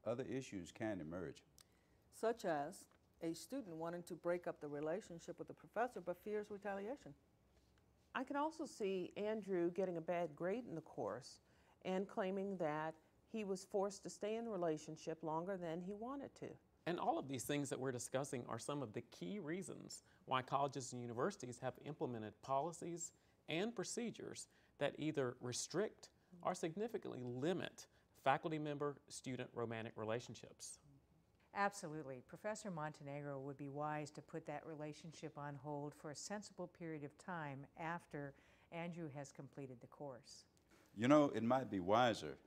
other issues can emerge. Such as a student wanting to break up the relationship with the professor but fears retaliation. I can also see Andrew getting a bad grade in the course and claiming that he was forced to stay in the relationship longer than he wanted to. And all of these things that we're discussing are some of the key reasons why colleges and universities have implemented policies and procedures that either restrict or significantly limit faculty member-student romantic relationships. Absolutely. Professor Montenegro would be wise to put that relationship on hold for a sensible period of time after Andrew has completed the course. You know, it might be wiser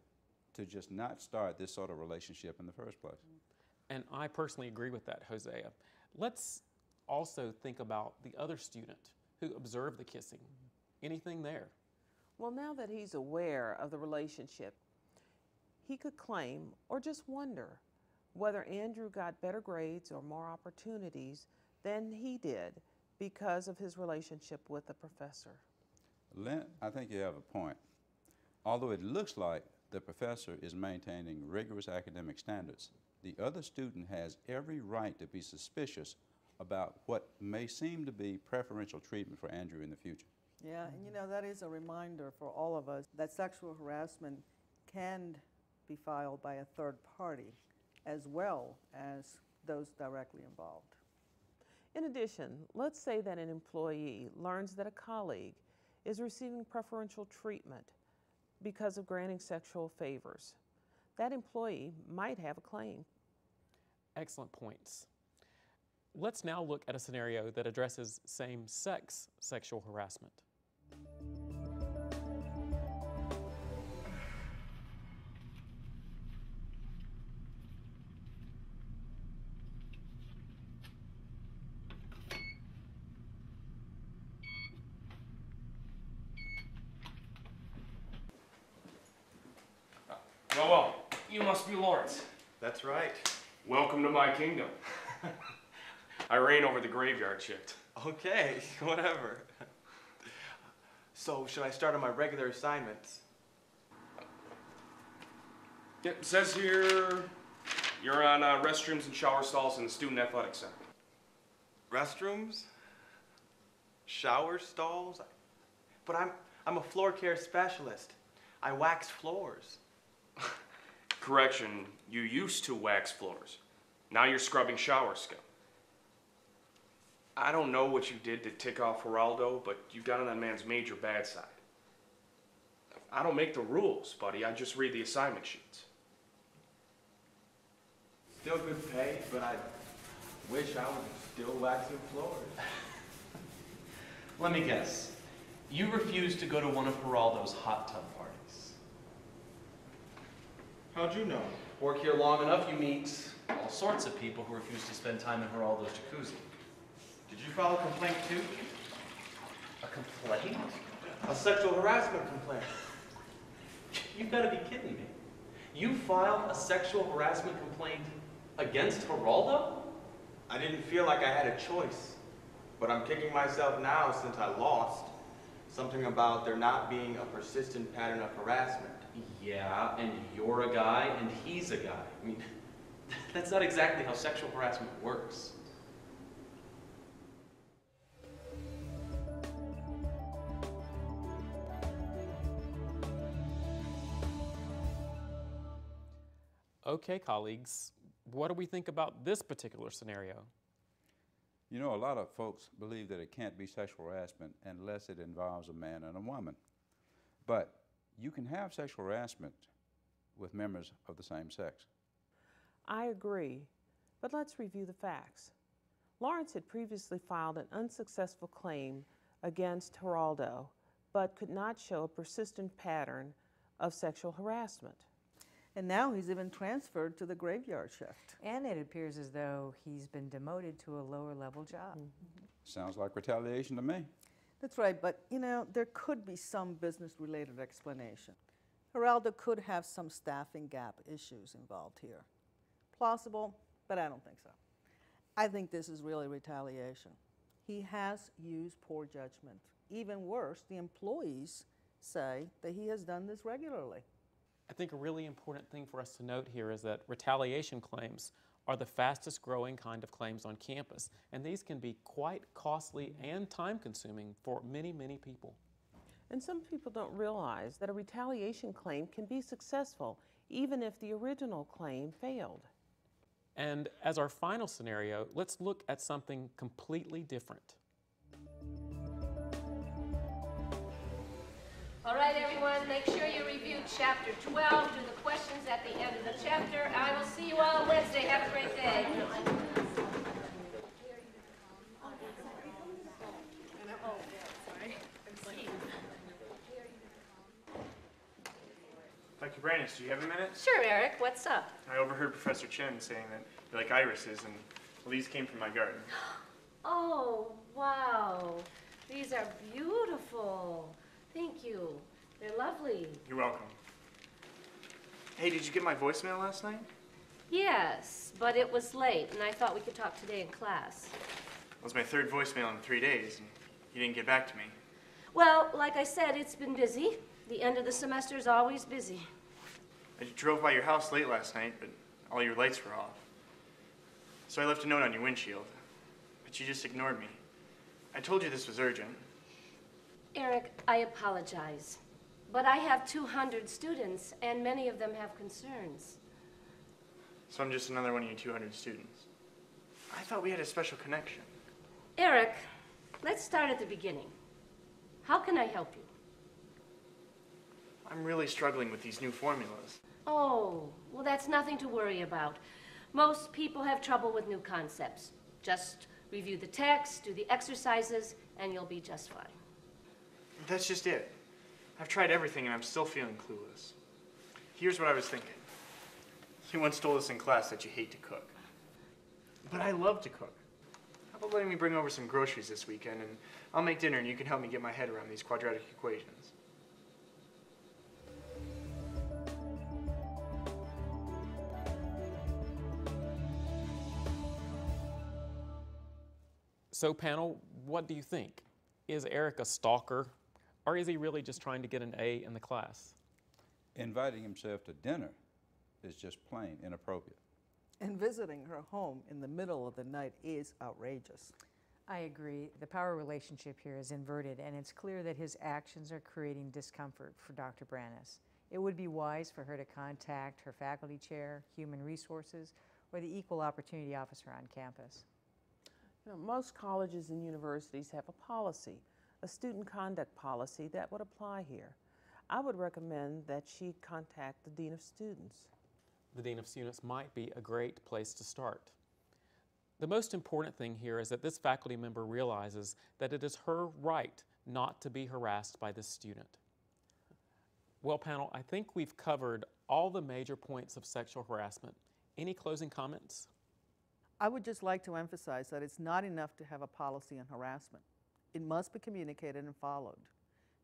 to just not start this sort of relationship in the first place. And I personally agree with that, Hosea. Let's also think about the other student who observed the kissing. Anything there? Well, now that he's aware of the relationship, he could claim or just wonder whether Andrew got better grades or more opportunities than he did because of his relationship with the professor. Lynn, I think you have a point. Although it looks like the professor is maintaining rigorous academic standards, the other student has every right to be suspicious about what may seem to be preferential treatment for Andrew in the future. Yeah, and you know, that is a reminder for all of us that sexual harassment can be filed by a third party as well as those directly involved. In addition, let's say that an employee learns that a colleague is receiving preferential treatment because of granting sexual favors. That employee might have a claim. Excellent points. Let's now look at a scenario that addresses same-sex sexual harassment. Well, you must be Lawrence. That's right. Welcome to my kingdom. I reign over the graveyard shift. Okay, whatever. So, should I start on my regular assignments? It says here you're on restrooms and shower stalls in the Student Athletic Center. Restrooms? Shower stalls? But I'm a floor care specialist. I wax floors. Correction, you used to wax floors. Now you're scrubbing shower scum. I don't know what you did to tick off Geraldo, but you got on that man's major bad side. I don't make the rules, buddy. I just read the assignment sheets. Still good pay, but I wish I was still waxing floors. Let me guess. You refused to go to one of Geraldo's hot tub parties. How'd you know? Work here long enough, you meet all sorts of people who refuse to spend time in Geraldo's jacuzzi. Did you file a complaint too? A complaint? A sexual harassment complaint. You've got to be kidding me. You filed a sexual harassment complaint against Geraldo? I didn't feel like I had a choice, but I'm kicking myself now since I lost. Something about there not being a persistent pattern of harassment. Yeah, and you're a guy and he's a guy. I mean, that's not exactly how sexual harassment works. Okay, colleagues, what do we think about this particular scenario? You know, a lot of folks believe that it can't be sexual harassment unless it involves a man and a woman. But you can have sexual harassment with members of the same sex. I agree, but let's review the facts. Lawrence had previously filed an unsuccessful claim against Geraldo, but could not show a persistent pattern of sexual harassment. And now he's even transferred to the graveyard shift. And it appears as though he's been demoted to a lower level job. Sounds like retaliation to me. That's right, but you know, there could be some business-related explanation. Geraldo could have some staffing gap issues involved here. Plausible, but I don't think so. I think this is really retaliation. He has used poor judgment. Even worse, the employees say that he has done this regularly. I think a really important thing for us to note here is that retaliation claims are the fastest growing kind of claims on campus, and these can be quite costly and time-consuming for many, many people. And some people don't realize that a retaliation claim can be successful even if the original claim failed. And as our final scenario, let's look at something completely different. All right, everyone, make sure you review Chapter 12, do the questions at the end of the chapter. I will see you all Wednesday. Have a great day. Dr. Brannis, do you have a minute? Sure, Eric, what's up? I overheard Professor Chen saying that you like irises, and well, these came from my garden. Oh, wow. These are beautiful. Thank you. They're lovely. You're welcome. Hey, did you get my voicemail last night? Yes, but it was late, and I thought we could talk today in class. It was my third voicemail in 3 days, and you didn't get back to me. Well, like I said, it's been busy. The end of the semester is always busy. I drove by your house late last night, but all your lights were off. So I left a note on your windshield, but you just ignored me. I told you this was urgent. Eric, I apologize, but I have 200 students, and many of them have concerns. So I'm just another one of your 200 students. I thought we had a special connection. Eric, let's start at the beginning. How can I help you? I'm really struggling with these new formulas. Oh, well, that's nothing to worry about. Most people have trouble with new concepts. Just review the text, do the exercises, and you'll be just fine. That's just it. I've tried everything and I'm still feeling clueless. Here's what I was thinking. You once told us in class that you hate to cook. But I love to cook. How about letting me bring over some groceries this weekend, and I'll make dinner and you can help me get my head around these quadratic equations. So panel, what do you think? Is Eric a stalker, or is he really just trying to get an A in the class? Inviting himself to dinner is just plain inappropriate. And visiting her home in the middle of the night is outrageous. I agree. The power relationship here is inverted, and it's clear that his actions are creating discomfort for Dr. Brannis. It would be wise for her to contact her faculty chair, human resources, or the equal opportunity officer on campus. You know, most colleges and universities have a policy, a student conduct policy that would apply here. I would recommend that she contact the Dean of Students. The Dean of Students might be a great place to start. The most important thing here is that this faculty member realizes that it is her right not to be harassed by this student. Well, panel, I think we've covered all the major points of sexual harassment. Any closing comments? I would just like to emphasize that it's not enough to have a policy on harassment. It must be communicated and followed.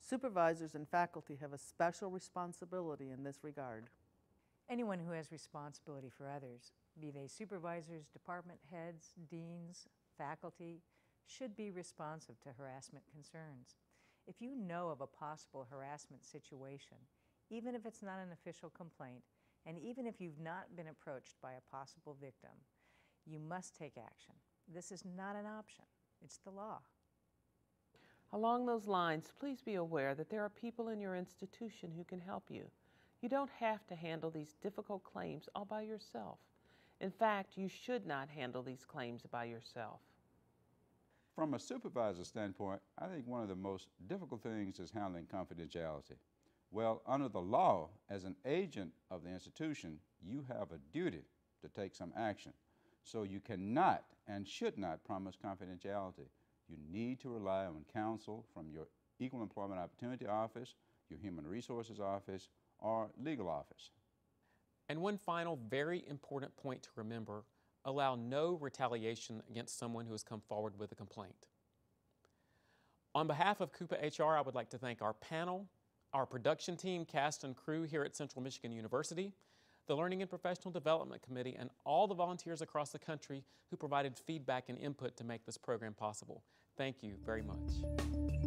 Supervisors and faculty have a special responsibility in this regard. Anyone who has responsibility for others, be they supervisors, department heads, deans, faculty, should be responsive to harassment concerns. If you know of a possible harassment situation, even if it's not an official complaint, and even if you've not been approached by a possible victim, you must take action. This is not an option. It's the law. Along those lines, please be aware that there are people in your institution who can help you. You don't have to handle these difficult claims all by yourself. In fact, you should not handle these claims by yourself. From a supervisor's standpoint, I think one of the most difficult things is handling confidentiality. Well, under the law, as an agent of the institution, you have a duty to take some action. So you cannot and should not promise confidentiality. You need to rely on counsel from your Equal Employment Opportunity Office, your Human Resources Office, or legal office. And one final very important point to remember, allow no retaliation against someone who has come forward with a complaint. On behalf of Coupa HR, I would like to thank our panel, our production team, cast and crew here at Central Michigan University, the Learning and Professional Development Committee, and all the volunteers across the country who provided feedback and input to make this program possible. Thank you very much.